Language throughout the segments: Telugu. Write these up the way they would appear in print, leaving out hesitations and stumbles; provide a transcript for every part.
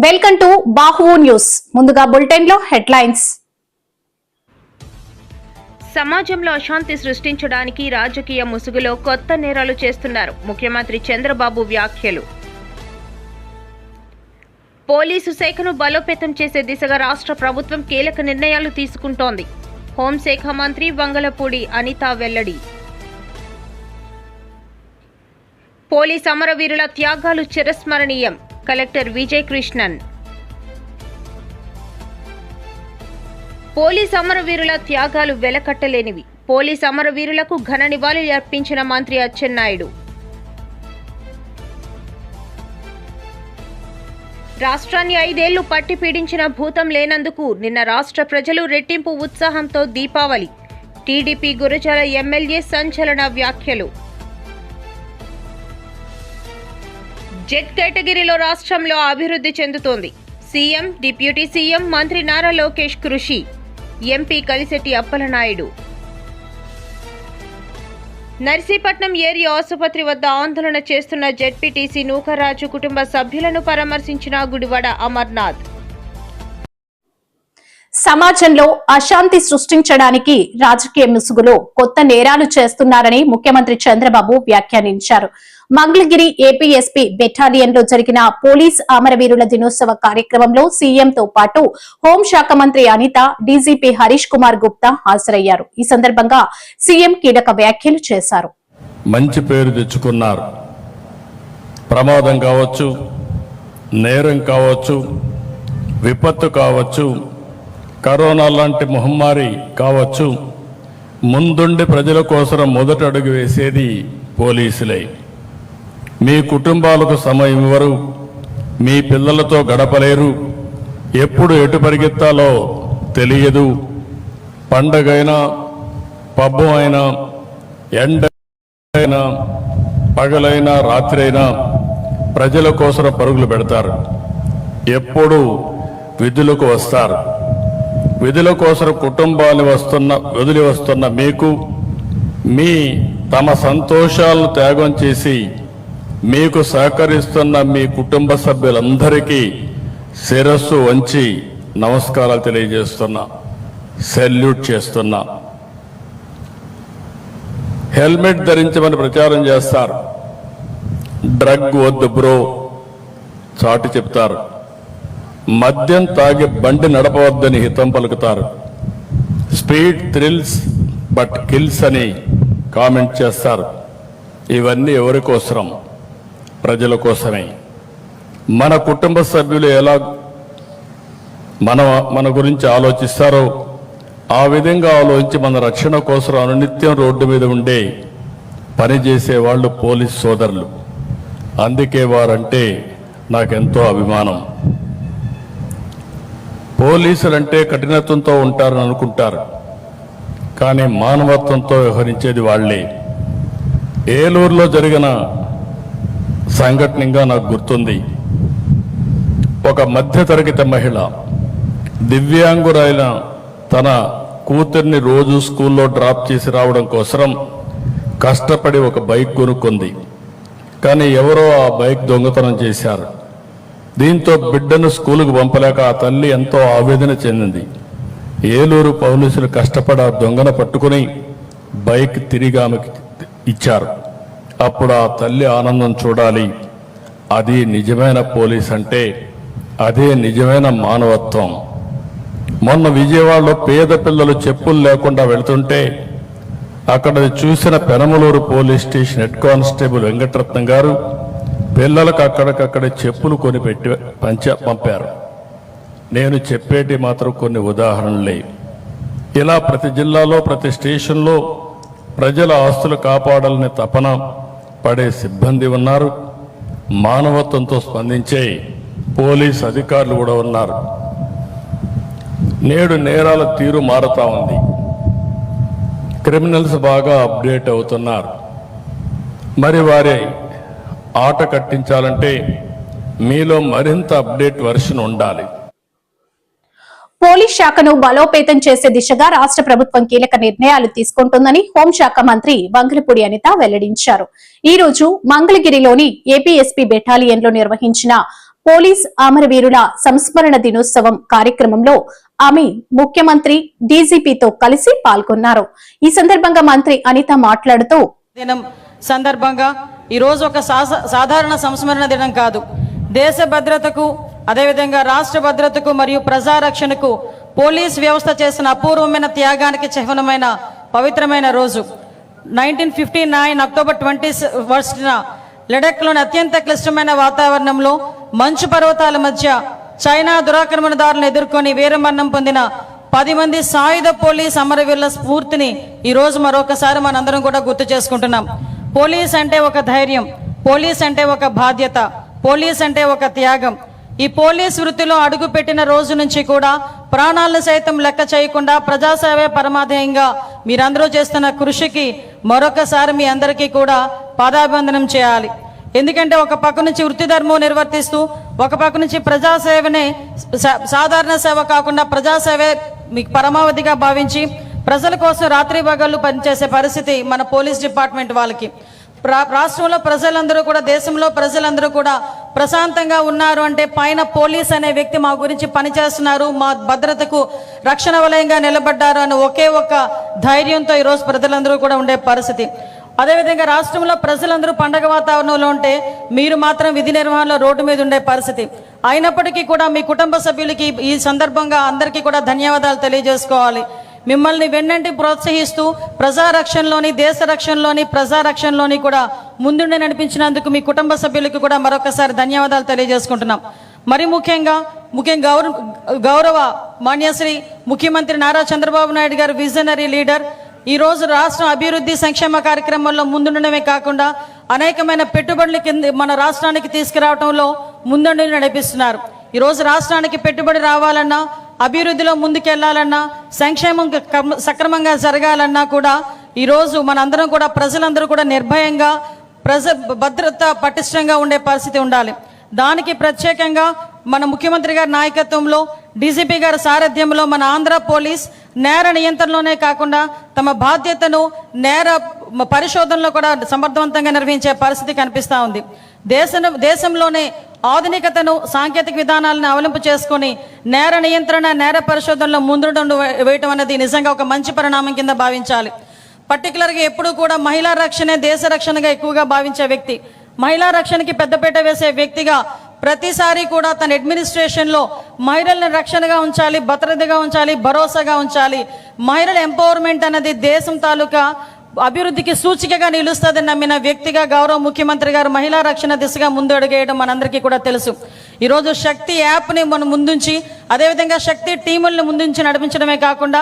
Welcome to Bahuvu news. ముందుగా బులెటిన్ లో హెడ్లైన్స్. సమాజంలో అశాంతి సృష్టించడానికి రాజకీయ ముసుగులో కొత్త నేరాలు చేస్తున్నారు. ముఖ్యమంత్రి చంద్రబాబు వ్యాఖ్యలు. పోలీసు శాఖను బలోపేతం చేసే దిశగా రాష్ట్ర ప్రభుత్వం కీలక నిర్ణయాలు తీసుకుంటోంది. హోంశాఖ మంత్రి వంగలపూడి అనిత వెల్లడి. పోలీస్ అమరవీరుల త్యాగాలు చిరస్మరణీయం. కలెక్టర్ విజయ్ కృష్ణన్. పోలీస్ అమరవీరుల త్యాగాలు వెలకట్టలేనివి. పోలీస్ అమరవీరులకు ఘన నివాళులు అర్పించిన మంత్రి అచ్చెన్నాయుడు. రాష్ట్రాన్ని 5 ఏళ్లు పట్టి పీడించిన భూతం లేనందుకు నిన్న రాష్ట్ర ప్రజలు రెట్టింపు ఉత్సాహంతో దీపావళి. టీడీపీ గురజాల ఎమ్మెల్యే సంచలన వ్యాఖ్యలు. జెడ్ కేటగిరీలో రాష్ట్రంలో అభివృద్ధి చెందుతోంది. సీఎం, డిప్యూటీ సీఎం, మంత్రి నారా లోకేష్ కృషి. ఎంపీ కలిశెట్టి అప్పలనాయుడు. నర్సీపట్నం ఏరియా ఆసుపత్రి వద్ద ఆందోళన చేస్తున్న జెడ్పీటీసీ నూకరాజు కుటుంబ సభ్యులను పరామర్శించిన గుడివాడ అమర్నాథ్. సమాజంలో అశాంతి సృష్టించడానికి రాజకీయ ముసుగులో కొత్త నేరాలు చేస్తున్నారని ముఖ్యమంత్రి చంద్రబాబు వ్యాఖ్యానించారు. మంగళగిరి ఏపీఎస్పీ బెటాలియన్ లో జరిగిన పోలీస్ అమరవీరుల దినోత్సవ కార్యక్రమంలో సీఎంతో పాటు హోంశాఖ మంత్రి అనిత, డీజీపీ హరీష్ కుమార్ గుప్తా హాజరయ్యారు. ఈ సందర్భంగా సీఎం కీలక వ్యాఖ్యలు చేశారు. మంచి పేరు తెచ్చుకున్నారు. ప్రమాదం కావచ్చు, నేరం కావచ్చు, విపత్తు కావచ్చు, కరోనా లాంటి మహమ్మారి కావచ్చు, ముందుండి ప్రజల కోసం మొదటి అడుగు వేసేది పోలీసులే. మీ కుటుంబాలకు సమయం ఇవ్వరు, మీ పిల్లలతో గడపలేరు, ఎప్పుడు ఎటు పరిగెత్తాలో తెలియదు. పండగైనా, పబ్బం అయినా, ఎండ అయినా, పగలైనా, రాత్రి అయినా ప్రజల కోసం పరుగులు పెడతారు. ఎప్పుడు విధులకు వస్తారు. విధుల కోసం కుటుంబాన్ని వదిలి వస్తున్న మీకు తమ సంతోషాలను త్యాగం చేసి మీకు సహకరిస్తున్న మీ కుటుంబ సభ్యులందరికీ శిరస్సు వంచి నమస్కారాలు తెలియజేస్తున్నా, సెల్యూట్ చేస్తున్నా. హెల్మెట్ ధరించమని ప్రచారం చేస్తారు. డ్రగ్ వద్దు బ్రో చాటి చెప్తారు. మద్యం తాగి బండి నడపవద్దని హితం పలుకుతారు. స్పీడ్ థ్రిల్స్ బట్ కిల్స్ అని కామెంట్ చేస్తారు. ఇవన్నీ ఎవరి కోసరం? ప్రజల కోసమే. మన కుటుంబ సభ్యులు ఎలా మన గురించి ఆలోచిస్తారో ఆ విధంగా ఆలోచించి మన రక్షణ కోసం అనునిత్యం రోడ్డు మీద ఉండే పనిచేసే వాళ్ళు పోలీస్ సోదరులు. అందుకే వారంటే నాకెంతో అభిమానం. పోలీసులంటే కఠినత్వంతో ఉంటారని అనుకుంటారు, కానీ మానవత్వంతో వ్యవహరించేది వాళ్లే. ఏలూరులో జరిగిన సంఘటనగా నాకు గుర్తుంది. ఒక మధ్యతరగతి మహిళ దివ్యాంగురైన తన కూతుర్ని రోజు స్కూల్లో డ్రాప్ చేసి రావడం కోసం కష్టపడి ఒక బైక్ కొనుక్కుంది. కానీ ఎవరో ఆ బైక్ దొంగతనం చేశారు. దీంతో బిడ్డను స్కూలుకు పంపలేక ఆ తల్లి ఎంతో ఆవేదన చెందింది. ఏలూరు పోలీసులు కష్టపడి ఆ దొంగను పట్టుకుని బైక్ తిరిగి ఆమెకి ఇచ్చారు. అప్పుడు ఆ తల్లి ఆనందం చూడాలి. అది నిజమైన పోలీస్ అంటే, అదే నిజమైన మానవత్వం. మొన్న విజయవాడలో పేద పిల్లలు చెప్పులు లేకుండా వెళుతుంటే అక్కడ చూసిన Penamaluru police station head constable Venkataratnam గారు పిల్లలకు అక్కడికక్కడే చెప్పులు కొనిపెట్టి పంపారు. నేను చెప్పేటి మాత్రం కొన్ని ఉదాహరణలే. ఇలా ప్రతి జిల్లాలో, ప్రతి స్టేషన్లో ప్రజల ఆస్తులు కాపాడాలనే తపన పడే సిబ్బంది ఉన్నారు. మానవత్వంతో స్పందించే పోలీస్ అధికారులు కూడా ఉన్నారు. నేడు నేరాల తీరు మారుతా ఉంది. క్రిమినల్స్ బాగా అప్డేట్ అవుతున్నారు. మరి వారి ఆట కట్టించాలంటే మీలో మరింత అప్డేట్ వర్షన్ ఉండాలి. పోలీస్ శాఖను బలోపేతం చేసే దిశగా రాష్ట్ర ప్రభుత్వం కీలక నిర్ణయాలు తీసుకుంటుందని హోంశాఖ మంత్రి వంగలపూడి అనిత వెల్లడించారు. ఈ రోజు మంగళగిరిలోని ఏపీఎస్పీ బెటాలియన్ లో నిర్వహించిన పోలీస్ అమరవీరుల సంస్మరణ దినోత్సవం కార్యక్రమంలో ఆమె ముఖ్యమంత్రి డీజీపీతో కలిసి పాల్గొన్నారు. ఈ సందర్భంగా మంత్రి అనిత మాట్లాడుతూ దినం సందర్భంగా ఈరోజు ఒక సాధారణ సంస్మరణ దినం కాదు, దేశ భద్రతకు అదేవిధంగా రాష్ట్ర భద్రతకు మరియు ప్రజారక్షణకు పోలీస్ వ్యవస్థ చేసిన అపూర్వమైన త్యాగానికి చిహ్నమైన పవిత్రమైన రోజు. 1959 అక్టోబర్ 21న లడఖ్లోని అత్యంత క్లిష్టమైన వాతావరణంలో మంచు పర్వతాల మధ్య చైనా దురాక్రమణదారులను ఎదుర్కొని వీరమరణం పొందిన 10 మంది సాయుధ పోలీస్ అమరవీరుల స్ఫూర్తిని ఈరోజు మరొకసారి మనందరం కూడా గుర్తు చేసుకుంటున్నాం. పోలీస్ అంటే ఒక ధైర్యం, పోలీస్ అంటే ఒక బాధ్యత, పోలీస్ అంటే ఒక త్యాగం. ఈ పోలీస్ వృత్తిలో అడుగు పెట్టిన రోజు నుంచి కూడా ప్రాణాలను సైతం లెక్క చేయకుండా ప్రజాసేవే పరమాధేయంగా మీరందరూ చేస్తున్న కృషికి మరొకసారి మీ అందరికీ కూడా పాదాభివందనం చేయాలి. ఎందుకంటే ఒక పక్క నుంచి వృత్తి ధర్మం నిర్వర్తిస్తూ ఒక పక్క నుంచి ప్రజాసేవనే సాధారణ సేవ కాకుండా ప్రజాసేవే మీకు పరమావధిగా భావించి ప్రజల కోసం రాత్రి పగళ్ళు పనిచేసే పరిస్థితి మన పోలీస్ డిపార్ట్మెంట్ వాళ్ళకి. రాష్ట్రంలో ప్రజలందరూ కూడా దేశంలో ప్రజలందరూ కూడా ప్రశాంతంగా ఉన్నారు అంటే పైన పోలీస్ అనే వ్యక్తి మా గురించి పనిచేస్తున్నారు, మా భద్రతకు రక్షణ వలయంగా నిలబడ్డారు అని ఒకే ఒక ధైర్యంతో ఈరోజు ప్రజలందరూ కూడా ఉండే పరిస్థితి. అదేవిధంగా రాష్ట్రంలో ప్రజలందరూ పండగ వాతావరణంలో ఉంటే మీరు మాత్రం విధి నిర్వహణలో రోడ్డు మీద ఉండే పరిస్థితి. అయినప్పటికీ కూడా మీ కుటుంబ సభ్యులకి ఈ సందర్భంగా అందరికీ కూడా ధన్యవాదాలు తెలియజేసుకోవాలి. మిమ్మల్ని వెన్నంటి ప్రోత్సహిస్తూ ప్రజారక్షణలోని దేశ రక్షణలోని ప్రజారక్షణలోని కూడా ముందుండి నడిపించినందుకు మీ కుటుంబ సభ్యులకు కూడా మరొకసారి ధన్యవాదాలు తెలియజేసుకుంటున్నాం. మరి ముఖ్యంగా గౌరవ మాన్యశ్రీ ముఖ్యమంత్రి నారా చంద్రబాబు నాయుడు గారు విజనరీ లీడర్ ఈరోజు రాష్ట్ర అభివృద్ధి సంక్షేమ కార్యక్రమాల్లో ముందుండడమే కాకుండా అనేకమైన పెట్టుబడుల కింద మన రాష్ట్రానికి తీసుకురావడంలో ముందుండి నడిపిస్తున్నారు. ఈరోజు రాష్ట్రానికి పెట్టుబడి రావాలన్నా, అభివృద్ధిలో ముందుకెళ్లాలన్నా, సంక్షేమం సక్రమంగా జరగాలన్నా కూడా ఈరోజు మనందరం కూడా ప్రజలందరూ కూడా నిర్భయంగా భద్రత పటిష్టంగా ఉండే పరిస్థితి ఉండాలి. దానికి ప్రత్యేకంగా మన ముఖ్యమంత్రి గారి నాయకత్వంలో డీజీపీ గారి సారథ్యంలో మన ఆంధ్ర పోలీస్ నేర నియంత్రణలోనే కాకుండా తమ బాధ్యతను నేర పరిశోధనలో కూడా సమర్థవంతంగా నిర్వహించే పరిస్థితి కనిపిస్తూ ఉంది. దేశంలోనే ఆధునికతను సాంకేతిక విధానాలను అవలంబు చేసుకొని నేర నియంత్రణ నేర పరిశోధనలో ముందుండు వేయటం అనేది నిజంగా ఒక మంచి పరిణామం కింద భావించాలి. పర్టికులర్గా ఎప్పుడూ కూడా మహిళా రక్షణే దేశ రక్షణగా ఎక్కువగా భావించే వ్యక్తి, మహిళా రక్షణకి పెద్దపీట వేసే వ్యక్తిగా ప్రతిసారి కూడా తన అడ్మినిస్ట్రేషన్లో మహిళలను రక్షణగా ఉంచాలి, భద్రతగా ఉంచాలి, భరోసాగా ఉంచాలి. మహిళల ఎంపవర్మెంట్ అనేది దేశం తాలూకా అభివృద్ధికి సూచికగా నిలుస్తుందని నమ్మిన వ్యక్తిగా గౌరవ ముఖ్యమంత్రి గారు మహిళా రక్షణ దిశగా ముందు అడుగేయడం మనందరికీ కూడా తెలుసు. ఈరోజు శక్తి యాప్ని మనం ముందుంచి అదేవిధంగా శక్తి టీములను ముందుంచి నడిపించడమే కాకుండా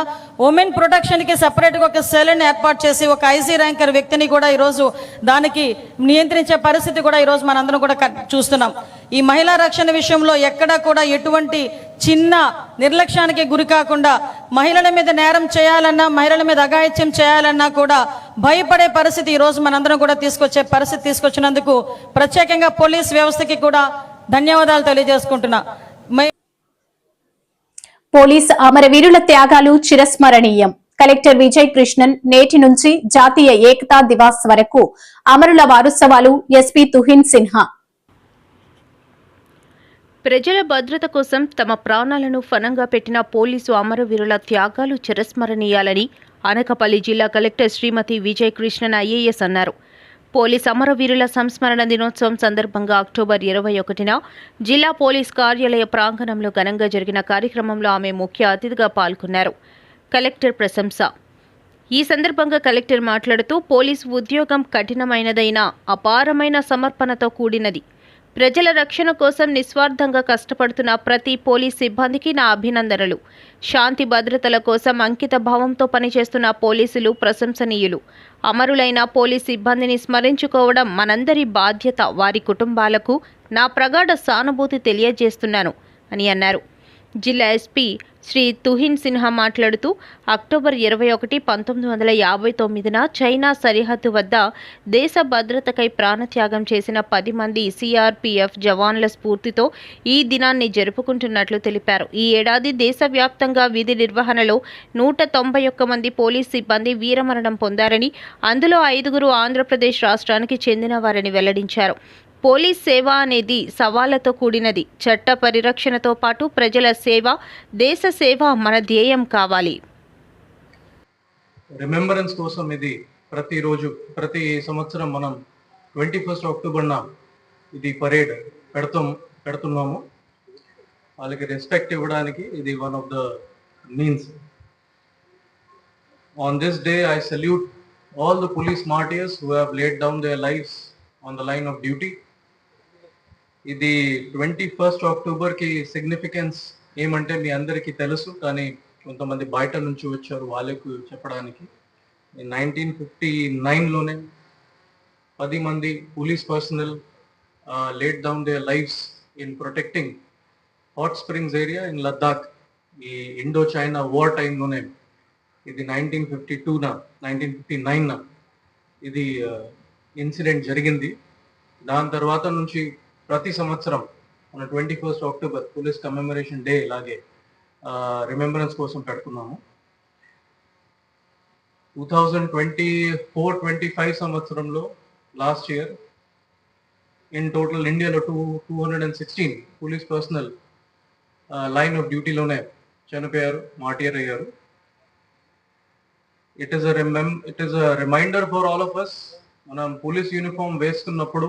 ఉమెన్ ప్రొటెక్షన్కి సపరేట్గా ఒక సెల్ని ఏర్పాటు చేసి ఒక ఐసీ ర్యాంకర్ వ్యక్తిని కూడా ఈరోజు దానికి నియంత్రించే పరిస్థితి కూడా ఈరోజు మనందరం కూడా చూస్తున్నాం. ఈ మహిళా రక్షణ విషయంలో ఎక్కడా కూడా ఎటువంటి చిన్న నిర్లక్ష్యానికి గురి కాకుండా మహిళల మీద నేరం చేయాలన్నా, మహిళల మీద అఘాయిత్యం చేయాలన్నా కూడా భయపడే పరిస్థితి ఈరోజు మనందరం కూడా తీసుకొచ్చే పరిస్థితి తీసుకొచ్చినందుకు ప్రత్యేకంగా పోలీస్ వ్యవస్థకి కూడా ధన్యవాదాలు తెలియజేసుకుంటున్నా. పోలీస్ అమరవీరుల త్యాగాలు చిరస్మరణీయం. కలెక్టర్ విజయ్ కృష్ణన్ నేటి నుంచి జాతీయ ఏకతా దివాస్ వరకు అమరుల వారోత్సవాలు. ఎస్పీ తుహిన్ సిన్హా. ప్రజల భద్రత కోసం తమ ప్రాణాలను ఫణంగా పెట్టిన పోలీసు అమరవీరుల త్యాగాలు చిరస్మరణీయాలని అనకాపల్లి జిల్లా కలెక్టర్ శ్రీమతి విజయ్ కృష్ణన్ ఐఏఎస్ అన్నారు. పోలీస్ అమరవీరుల సంస్మరణ దినోత్సవం సందర్భంగా అక్టోబర్ 21న జిల్లా పోలీస్ కార్యాలయ ప్రాంగణంలో ఘనంగా జరిగిన కార్యక్రమంలో ఆమె ముఖ్య అతిథిగా పాల్గొన్నారు. కలెక్టర్ ప్రశంస. ఈ సందర్భంగా కలెక్టర్ మాట్లాడుతూ పోలీసు ఉద్యోగం కఠినమైనదైనా అపారమైన సమర్పణతో కూడినది. ప్రజల రక్షణ కోసం నిస్వార్థంగా కష్టపడుతున్న ప్రతి పోలీస్ సిబ్బందికి నా అభినందనలు. శాంతి భద్రతల కోసం అంకిత భావంతో పనిచేస్తున్న పోలీసులు ప్రశంసనీయులు. అమరులైన పోలీస్ సిబ్బందిని స్మరించుకోవడం మనందరి బాధ్యత. వారి కుటుంబాలకు నా ప్రగాఢ సానుభూతి తెలియజేస్తున్నాను అని అన్నారు. జిల్లా ఎస్పీ శ్రీ తుహిన్ సిన్హా మాట్లాడుతూ అక్టోబర్ 21, 1959న చైనా సరిహద్దు వద్ద దేశ భద్రతకై ప్రాణత్యాగం చేసిన 10 మంది సిఆర్పిఎఫ్ జవాన్ల స్ఫూర్తితో ఈ దినాన్ని జరుపుకుంటున్నట్లు తెలిపారు. ఈ ఏడాది దేశవ్యాప్తంగా విధి నిర్వహణలో 191 మంది పోలీస్ సిబ్బంది వీరమరణం పొందారని, అందులో 5 ఆంధ్రప్రదేశ్ రాష్ట్రానికి చెందిన వారని వెల్లడించారు. పోలీస్ సేవ అనేది సవాళ్లతో కూడినది. చట్ట పరిరక్షణతో పాటు ప్రజల సేవ, దేశ సేవ మన ధ్యేయం కావాలి. రిమెంబరెన్స్ కోసం ఇది ప్రతి సంవత్సరం మనం 21st అక్టోబర్న ఇది పరేడ్ పెడుతున్నాము. వాళ్ళకి రెస్పెక్ట్ ఇవ్వడానికి ఇది one of the means. On this day I salute all the police martyrs who have laid down their lives on the line of duty. ఇది 21st అక్టోబర్ కి సిగ్నిఫికెన్స్ ఏమంటే మీ అందరికీ తెలుసు, కానీ కొంతమంది బయట నుంచి వచ్చారు వాళ్ళకు చెప్పడానికి. 1959లోనే 10 మంది police personnel laid down their lives in protecting hot springs area in Ladakh. ఈ ఇండో చైనా వార్ టైంలోనే ఇది 1959 ఇది ఇన్సిడెంట్ జరిగింది. దాని తర్వాత నుంచి ప్రతి సంవత్సరం మన 21st October police commemoration day ఇలాగే రిమెంబరెన్స్ కోసం పెడుతున్నాము. 2024-25 సంవత్సరంలో లాస్ట్ ఇయర్ ఇన్ టోటల్ ఇండియాలో 216 పోలీస్ పర్సనల్ లైన్ ఆఫ్ డ్యూటీలోనే చనిపోయారు, మార్టియర్ అయ్యారు. It is a reminder for all of us. మనం పోలీస్ యూనిఫామ్ వేసుకున్నప్పుడు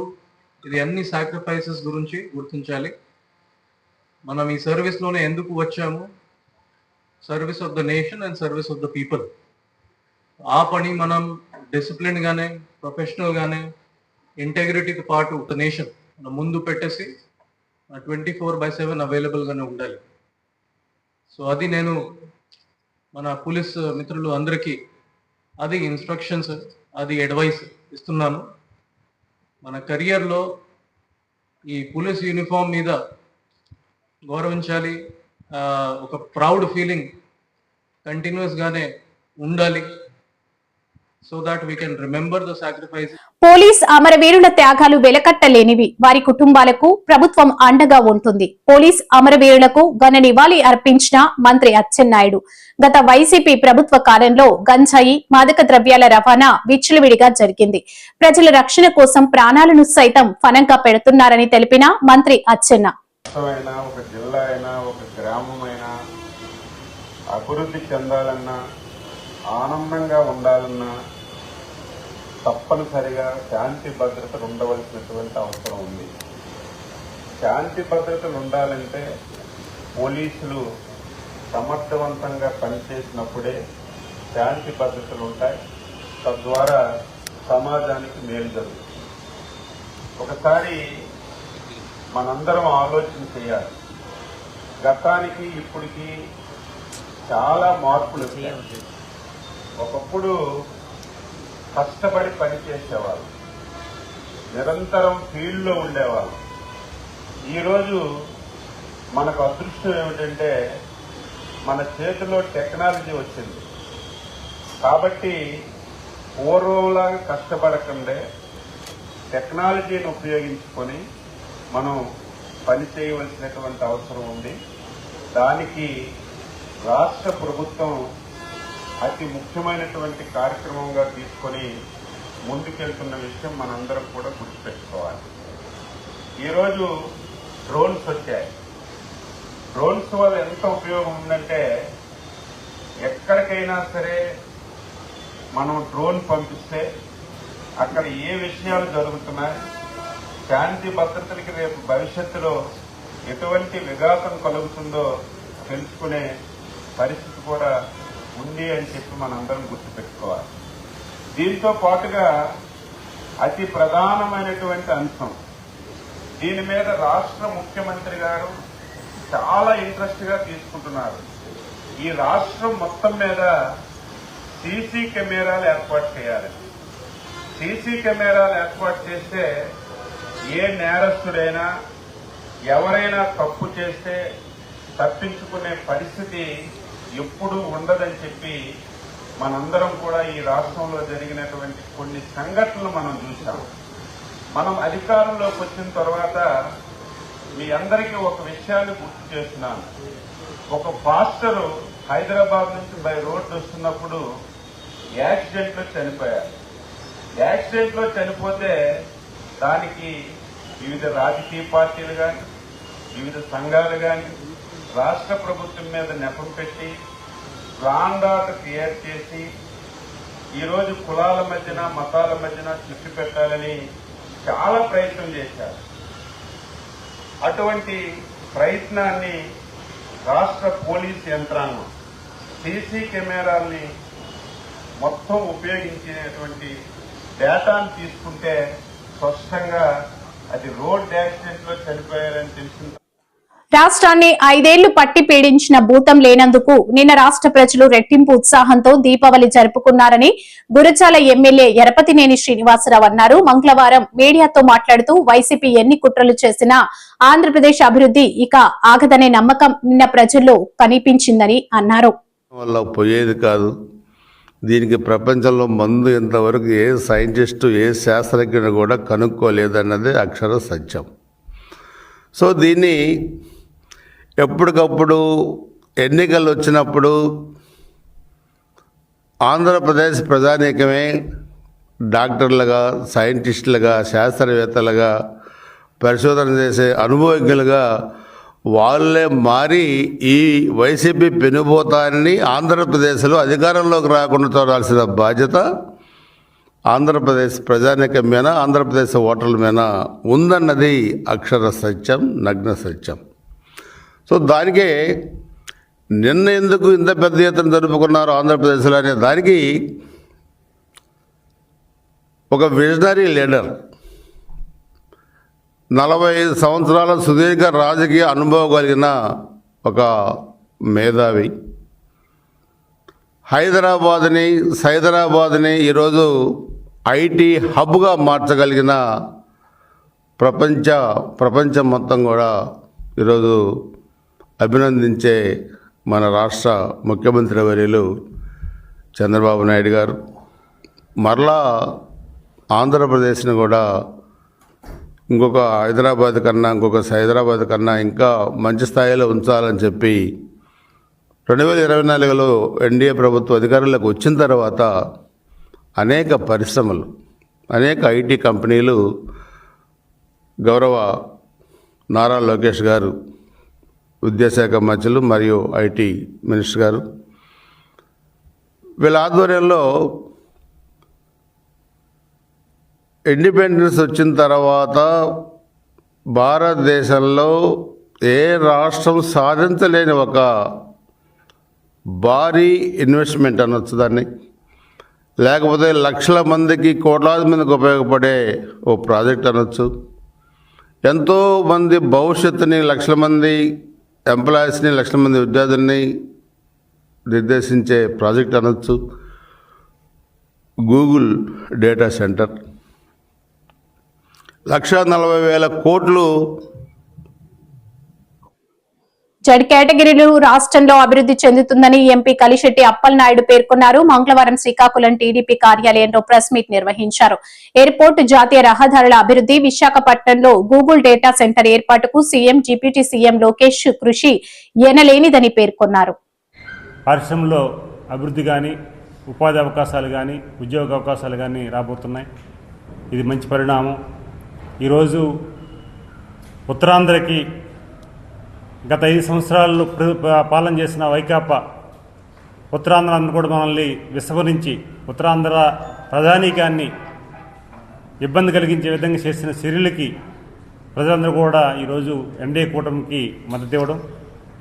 ఇది అన్ని సాక్రిఫైసెస్ గురించి గుర్తించాలి. మనం ఈ సర్వీస్లోనే ఎందుకు వచ్చాము? Service of the nation and service of the people. ఆ పని మనం డిసిప్లిన్ గానే, ప్రొఫెషనల్ గానే, ఇంటెగ్రిటీతో పాటు ద నేషన్ మనం ముందు పెట్టేసి 24/7 అవైలబుల్ గానే ఉండాలి. సో అది నేను మన పోలీస్ మిత్రులు అందరికీ అది ఇన్స్ట్రక్షన్స్, అది అడ్వైస్ ఇస్తున్నాను. మన కెరియర్లో ఈ పోలీస్ యూనిఫామ్ మీద గౌరవించాలి, ఒక ప్రౌడ్ ఫీలింగ్ కంటిన్యూస్గానే ఉండాలి. So that we can remember the sacrifice. Police అమరవీరుల త్యాగాలు వెలకట్టలేనివి. వారి కుటుంబాలకు ప్రభుత్వం అండగా ఉంటుంది. పోలీస్ అమరవీరులకు ఘన నివాళి అర్పించిన మంత్రి అచ్చెన్నాయుడు. గత వైసీపీ ప్రభుత్వ కాలంలో గంజాయి, మాదక ద్రవ్యాల రవాణా విచ్చలవిడిగా జరిగింది. ప్రజల రక్షణ కోసం ప్రాణాలను సైతం ఫనంగా పెడుతున్నారని తెలిపిన మంత్రి అచ్చెన్న, ఒక జిల్లా అయినా, ఒక గ్రామం అయినా అభివృద్ధి చెందాలన్నా, ఆనందంగా ఉండాలన్నా తప్పనిసరిగా శాంతి భద్రతలు ఉండవలసినటువంటి అవసరం ఉంది. శాంతి భద్రతలు ఉండాలంటే పోలీసులు సమర్థవంతంగా పనిచేసినప్పుడే శాంతి భద్రతలు ఉంటాయి. తద్వారా సమాజానికి మేలు జరుగుతుంది. ఒకసారి మనందరం ఆలోచన చేయాలి. గతానికి ఇప్పటికి చాలా మార్పులు వచ్చాయి. ఒకప్పుడు కష్టపడి పనిచేసేవాళ్ళు, నిరంతరం ఫీల్డ్లో ఉండేవాళ్ళు. ఈరోజు మనకు అదృష్టం ఏమిటంటే మన చేతిలో టెక్నాలజీ వచ్చింది. కాబట్టి పూర్వంలాగా కష్టపడకండే టెక్నాలజీని ఉపయోగించుకొని మనం పని చేయవలసినటువంటి అవసరం ఉంది. దానికి రాష్ట్ర ప్రభుత్వం అతి ముఖ్యమైనటువంటి కార్యక్రమంగా తీసుకొని ముందుకెళ్తున్న విషయం మనందరం కూడా గుర్తుపెట్టుకోవాలి. ఈరోజు డ్రోన్స్ వచ్చాయి. డ్రోన్స్ వల్ల ఎంత ఉపయోగం ఉందంటే, ఎక్కడికైనా సరే మనం డ్రోన్ పంపిస్తే అక్కడ ఏ విషయాలు జరుగుతున్నాయి, శాంతి భద్రతలకి రేపు భవిష్యత్తులో ఎటువంటి విఘాతం కలుగుతుందో తెలుసుకునే పరిస్థితి కూడా ఉంది అని చెప్పి మనందరం గుర్తుపెట్టుకోవాలి. దీంతో పాటుగా అతి ప్రధానమైనటువంటి అంశం, దీని మీద రాష్ట్ర ముఖ్యమంత్రి గారు చాలా ఇంట్రెస్ట్ గా తీసుకుంటున్నారు. ఈ రాష్ట్రం మొత్తం మీద సీసీ కెమెరాలు ఏర్పాటు చేయాలి. సీసీ కెమెరాలు ఏర్పాటు చేస్తే ఏ నేరస్తుడైనా, ఎవరైనా తప్పు చేస్తే తప్పించుకునే పరిస్థితి ఎప్పుడూ ఉండదని చెప్పి మనందరం కూడా ఈ రాష్ట్రంలో జరిగినటువంటి కొన్ని సంఘటనలు మనం చూసాం. మనం అధికారంలోకి వచ్చిన తర్వాత మీ అందరికీ ఒక విషయాన్ని గుర్తు చేస్తున్నాను. ఒక పాస్టరు హైదరాబాద్ నుంచి బై రోడ్డు వస్తున్నప్పుడు యాక్సిడెంట్లో చనిపోయారు. యాక్సిడెంట్లో చనిపోతే దానికి వివిధ రాజకీయ పార్టీలు కానీ వివిధ సంఘాలు కానీ రాష్ట్ర ప్రభుత్వం మీద నెపం పెట్టి రాంగ్ ఆర్డర్ క్రియేట్ చేసి ఈరోజు కులాల మధ్యన మతాల మధ్యన చిచ్చు పెట్టాలని చాలా ప్రయత్నం చేశారు. అటువంటి ప్రయత్నాన్ని రాష్ట్ర పోలీస్ యంత్రాంగం సీసీ కెమెరాల్ని మొత్తం ఉపయోగించేటువంటి డేటాను తీసుకుంటే స్పష్టంగా అది రోడ్ యాక్సిడెంట్ లో చనిపోయారని తెలిసింది. రాష్ట్రాన్ని 5 ఏళ్లు పట్టి పీడించిన భూతం లేనందుకు నిన్న రాష్ట్ర ప్రజలు రెట్టింపు ఉత్సాహంతో దీపావళి జరుపుకున్నారని గురజాల ఎమ్మెల్యే ఎరపతినేని శ్రీనివాసరావు అన్నారు. మంగళవారం మీడియాతో మాట్లాడుతూ వైసీపీ ఎన్ని కుట్రలు చేసినా ఆంధ్రప్రదేశ్ అభివృద్ధి ఇక ఆగదనే నమ్మకం నిన్న ప్రజల్లో కనిపించిందని అన్నారు. వల్ల పోయేది కాదు. దీనికి ప్రపంచంలో మందు ఇంతవరకు ఏ సైంటిస్టు ఏ శాస్త్రజ్ఞుడు కూడా కనుక్కోలేదన్నది అక్షర సత్యం. సో దీన్ని ఎప్పటికప్పుడు ఎన్నికలు వచ్చినప్పుడు ఆంధ్రప్రదేశ్ ప్రజానీకమే డాక్టర్లుగా, సైంటిస్టులుగా, శాస్త్రవేత్తలుగా, పరిశోధన చేసే అనుభవజ్ఞులుగా వాళ్ళే మారి ఈ వైసీపీ పెనుబోతాన్ని ఆంధ్రప్రదేశ్లో అధికారంలోకి రాకుండా చూడాల్సిన బాధ్యత ఆంధ్రప్రదేశ్ ప్రజానీకం మీద, ఆంధ్రప్రదేశ్ ఓటర్ల మీద ఉందన్నది అక్షర సత్యం, నగ్న సత్యం. సో దానికే నిన్న ఎందుకు ఇంత పెద్ద ఎత్తున జరుపుకున్నారు ఆంధ్రప్రదేశ్లో అనే దానికి ఒక విజనరీ లీడర్, 45 సంవత్సరాల సుదీర్ఘ రాజకీయ అనుభవం కలిగిన ఒక మేధావి హైదరాబాద్ని ఈరోజు ఐటీ హబ్గా మార్చగలిగిన ప్రపంచం మొత్తం కూడా ఈరోజు అభినందించే మన రాష్ట్ర ముఖ్యమంత్రి వర్యులు చంద్రబాబు నాయుడు గారు మరలా ఆంధ్రప్రదేశ్ని కూడా ఇంకొక హైదరాబాద్ కన్నా ఇంకా మంచి స్థాయిలో ఉంచాలని చెప్పి 2024లో ఎన్డీఏ ప్రభుత్వం అధికారంలోకి వచ్చిన తర్వాత అనేక పరిశ్రమలు, అనేక ఐటీ కంపెనీలు గౌరవ నారా లోకేష్ గారు విద్యాశాఖ మంత్రులు మరియు ఐటీ మినిస్టర్ గారు వీళ్ళ ఆధ్వర్యంలో ఇండిపెండెన్స్ వచ్చిన తర్వాత భారతదేశంలో ఏ రాష్ట్రం సాధించలేని ఒక భారీ ఇన్వెస్ట్మెంట్ అనొచ్చు దాన్ని, లేకపోతే లక్షల మందికి, కోట్లాది మందికి ఉపయోగపడే ఓ ప్రాజెక్ట్ అనొచ్చు, ఎంతోమంది భవిష్యత్తుని, లక్షల మంది ఎంప్లాయీస్ని, లక్షల మంది విద్యార్థుల్ని నిర్దేశించే ప్రాజెక్ట్ అనొచ్చు. గూగుల్ డేటా సెంటర్ 1,40,000 కోట్లు జడ్ కేటగిరీలు రాష్ట్రంలో అభివృద్ధి చెందుతుందని ఎంపీ కలిశెట్టి అప్పలనాయుడు పేర్కొన్నారు. మంగళవారం శ్రీకాకుళం టీడీపీ కార్యాలయంలో ప్రెస్ మీట్ నిర్వహించారు. ఎయిర్పోర్టు, జాతీయ రహదారుల అభివృద్ధి, విశాఖపట్నంలో గూగుల్ డేటా సెంటర్ ఏర్పాటుకు సీఎం, డిప్యూటీ సీఎం లోకేష్ కృషి ఎనలేనిదని పేర్కొన్నారు. పరిశ్రమలో అభివృద్ధి కానీ, ఉపాధి అవకాశాలు కానీ, ఉద్యోగ అవకాశాలు కానీ రాబోతున్నాయి. ఇది మంచి పరిణామం. ఈరోజు ఉత్తరాంధ్రకి గత 5 సంవత్సరాలు పాలన చేసిన వైకాపా ఉత్తరాంధ్రాన్ని కూడా మనల్ని విస్మరించి ఉత్తరాంధ్ర ప్రధానికాన్ని ఇబ్బంది కలిగించే విధంగా చేసిన చర్యలకి ప్రజలందరూ కూడా ఈరోజు ఎన్డీఏ కూటమికి మద్దతు ఇవ్వడం,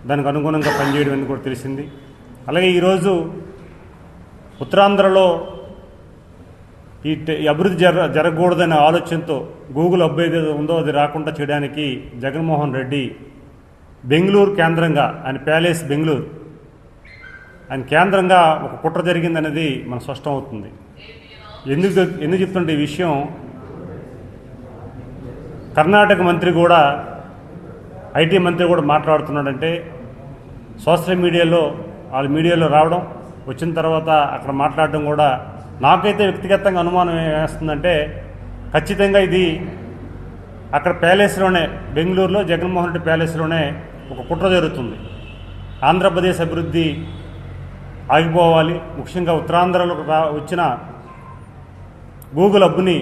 దానికి అనుగుణంగా పనిచేయడం అని కూడా తెలిసింది. అలాగే ఈరోజు ఉత్తరాంధ్రలో ఈ అభివృద్ధి జరగకూడదనే ఆలోచనతో గూగుల్ హబ్ ఏదైతే ఉందో అది రాకుండా చేయడానికి జగన్మోహన్ రెడ్డి బెంగళూరు కేంద్రంగా, ఆయన ప్యాలెస్ బెంగళూరు, ఆయన కేంద్రంగా ఒక కుట్ర జరిగిందనేది మనకు స్పష్టం అవుతుంది. ఎందుకు చెప్తుంటే ఈ విషయం, కర్ణాటక మంత్రి కూడా, ఐటీ మంత్రి కూడా మాట్లాడుతున్నాడంటే సోషల్ మీడియాలో, వాళ్ళ మీడియాలో రావడం, వచ్చిన తర్వాత అక్కడ మాట్లాడడం కూడా నాకైతే వ్యక్తిగతంగా అనుమానం వేస్తుందంటే ఖచ్చితంగా ఇది అక్కడ ప్యాలెస్లోనే, బెంగళూరులో జగన్మోహన్ రెడ్డి ప్యాలెస్లోనే ఒక కుట్ర జరుగుతుంది. ఆంధ్రప్రదేశ్ అభివృద్ధి ఆగిపోవాలి, ముఖ్యంగా ఉత్తరాంధ్రలో వచ్చిన గూగుల్ హబ్ని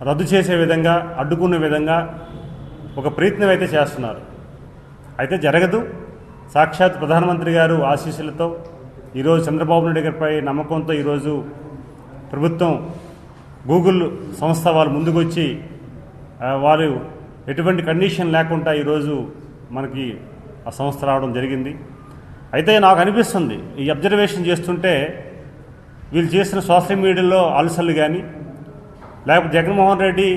రద్దు చేసే విధంగా, అడ్డుకునే విధంగా ఒక ప్రయత్నం అయితే చేస్తున్నారు. అయితే జరగదు. సాక్షాత్ ప్రధానమంత్రి గారు ఆశీస్సులతో ఈరోజు చంద్రబాబు నాయుడు గారిపై నమ్మకంతో ఈరోజు ప్రభుత్వం గూగుల్ సంస్థ వాళ్ళు ముందుకొచ్చి వారు ఎటువంటి కండిషన్ లేకుండా ఈరోజు మనకి ఆ సంస్థ రావడం జరిగింది. అయితే నాకు అనిపిస్తుంది, ఈ అబ్జర్వేషన్ చేస్తుంటే వీళ్ళు చేసిన సోషల్ మీడియాలో అలసలు కానీ, లేకపోతే జగన్మోహన్ రెడ్డి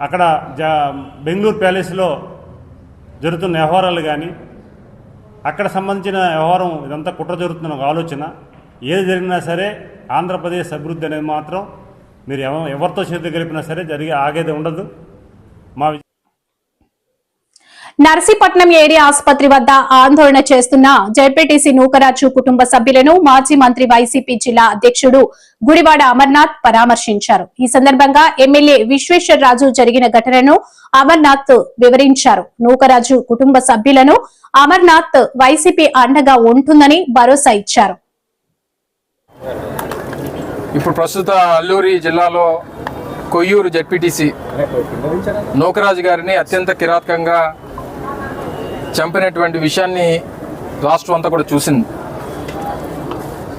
అక్కడ బెంగళూరు ప్యాలెస్లో జరుగుతున్న వ్యవహారాలు కానీ, అక్కడ సంబంధించిన వ్యవహారం ఇదంతా కుట్ర జరుగుతున్న ఒక ఆలోచన. ఏది జరిగినా సరే ఆంధ్రప్రదేశ్ అభివృద్ధి అనేది మాత్రం మీరు ఎవరితో చేతి కలిపినా సరే ఆగేది ఉండదు. మా నర్సీపట్నం ఏరియా ఆసుపత్రి వద్ద ఆందోళన చేస్తున్న జెడ్పీటీసీ నూకరాజు కుటుంబ సభ్యులను మాజీ మంత్రి వైసీపీ జిల్లా అధ్యక్షుడు గుడివాడ అమర్నాథ్ పరామర్శించారు. ఈ సందర్భంగా ఎమ్మెల్యే విశ్వేశ్వరరాజు జరిగిన ఘటనను అమర్నాథ్ వివరించారు. నూకరాజు కుటుంబ సభ్యులను అమర్నాథ్ వైసీపీ అండగా ఉంటుందని భరోసా ఇచ్చారు. ఇప్పుడు ప్రస్తుత అల్లూరి జిల్లాలో కొయ్యూరు జెడ్పీటీసీ నూకరాజు గారిని అత్యంత కిరాతకంగా చంపినటువంటి విషయాన్ని రాష్ట్రం అంతా కూడా చూసింది.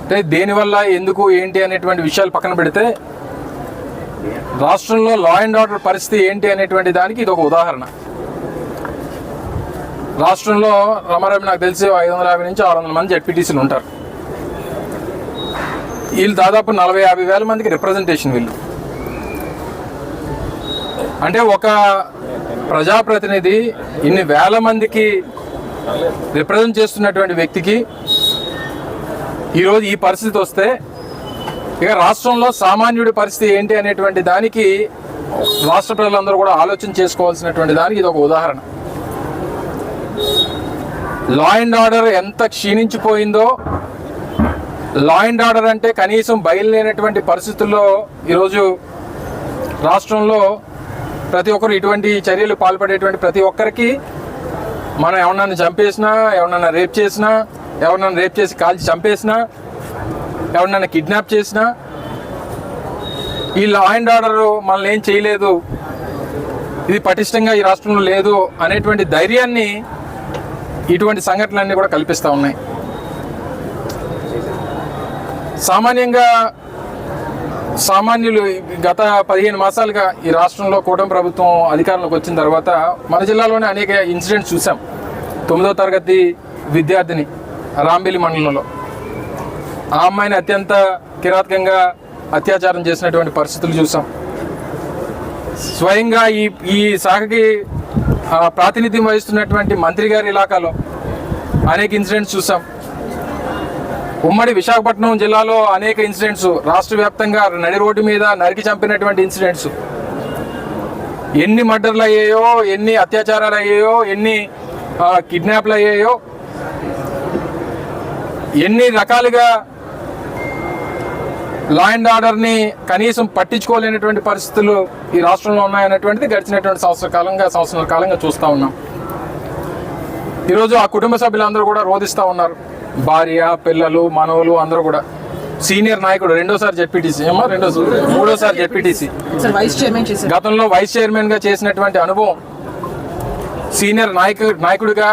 అంటే దేనివల్ల, ఎందుకు, ఏంటి అనేటువంటి విషయాలు పక్కన పెడితే రాష్ట్రంలో లా అండ్ ఆర్డర్ పరిస్థితి ఏంటి అనేటువంటి దానికి ఇది ఒక ఉదాహరణ. రాష్ట్రంలో రమారమి నాకు తెలిసి 550 నుంచి 600 మంది జెడ్పీటీసీలు ఉంటారు. వీళ్ళు దాదాపు 40-50 వేల మందికి రిప్రజెంటేషన్. వీళ్ళు అంటే ఒక ప్రజాప్రతినిధి ఇన్ని వేల మందికి రిప్రజెంట్ చేస్తున్నటువంటి వ్యక్తికి ఈరోజు ఈ పరిస్థితి వస్తే ఇక రాష్ట్రంలో సామాన్యుడి పరిస్థితి ఏంటి అనేటువంటి దానికి రాష్ట్ర ప్రజలందరూ కూడా ఆలోచన చేసుకోవాల్సినటువంటి దానికి ఇది ఒక ఉదాహరణ. లా అండ్ ఆర్డర్ ఎంత క్షీణించిపోయిందో, లా అండ్ ఆర్డర్ అంటే కనీసం బయలుదేరినటువంటి పరిస్థితుల్లో ఈరోజు రాష్ట్రంలో ప్రతి ఒక్కరు ఇటువంటి చర్యలు పాల్పడేటువంటి ప్రతి ఒక్కరికి మనం ఎవరినైనా చంపేసినా, ఎవరినైనా రేప్ చేసినా, ఎవరినైనా రేప్ చేసి కాల్చి చంపేసినా, ఎవరినైనా కిడ్నాప్ చేసినా ఈ లా అండ్ ఆర్డర్ మనల్ని ఏం చేయలేదు, ఇది పటిష్టంగా ఈ రాష్ట్రంలో లేదు అనేటువంటి ధైర్యాన్ని ఇటువంటి సంఘటనలన్నీ కూడా కల్పిస్తూ ఉన్నాయి. సామాన్యులు గత 15 మాసాలుగా ఈ రాష్ట్రంలో కూటమి ప్రభుత్వం అధికారంలోకి వచ్చిన తర్వాత మన జిల్లాలోనే అనేక ఇన్సిడెంట్స్ చూసాం. 9వ తరగతి విద్యార్థిని రాంబెలి మండలంలో ఆ అమ్మాయిని అత్యంత కిరాతకంగా అత్యాచారం చేసినటువంటి పరిస్థితులు చూసాం. స్వయంగా ఈ శాఖకి ప్రాతినిధ్యం వహిస్తున్నటువంటి మంత్రి గారి ఇలాకాలో అనేక ఇన్సిడెంట్స్ చూసాం. ఉమ్మడి విశాఖపట్నం జిల్లాలో అనేక ఇన్సిడెంట్స్, రాష్ట్ర వ్యాప్తంగా నడి రోడ్డు మీద నరికి చంపినటువంటి ఇన్సిడెంట్స్, ఎన్ని మర్డర్లు అయ్యాయో, ఎన్ని అత్యాచారాలు అయ్యాయో, ఎన్ని కిడ్నాప్లు అయ్యాయో, ఎన్ని రకాలుగా లా అండ్ ఆర్డర్ని కనీసం పట్టించుకోలేనటువంటి పరిస్థితులు ఈ రాష్ట్రంలో ఉన్నాయనేటువంటిది గడిచినటువంటి సంవత్సరాల కాలంగా చూస్తూ ఉన్నాం. ఈరోజు ఆ కుటుంబ సభ్యులందరూ కూడా రోధిస్తూ ఉన్నారు. భార్య, పిల్లలు, మనవలు అందరూ కూడా. సీనియర్ నాయకుడు, రెండోసారి జెడ్పీటీసీ, మూడోసారి జెడ్పీటీసీ, గతంలో వైస్ చైర్మన్ గా చేసినటువంటి అనుభవం, సీనియర్ నాయకుడిగా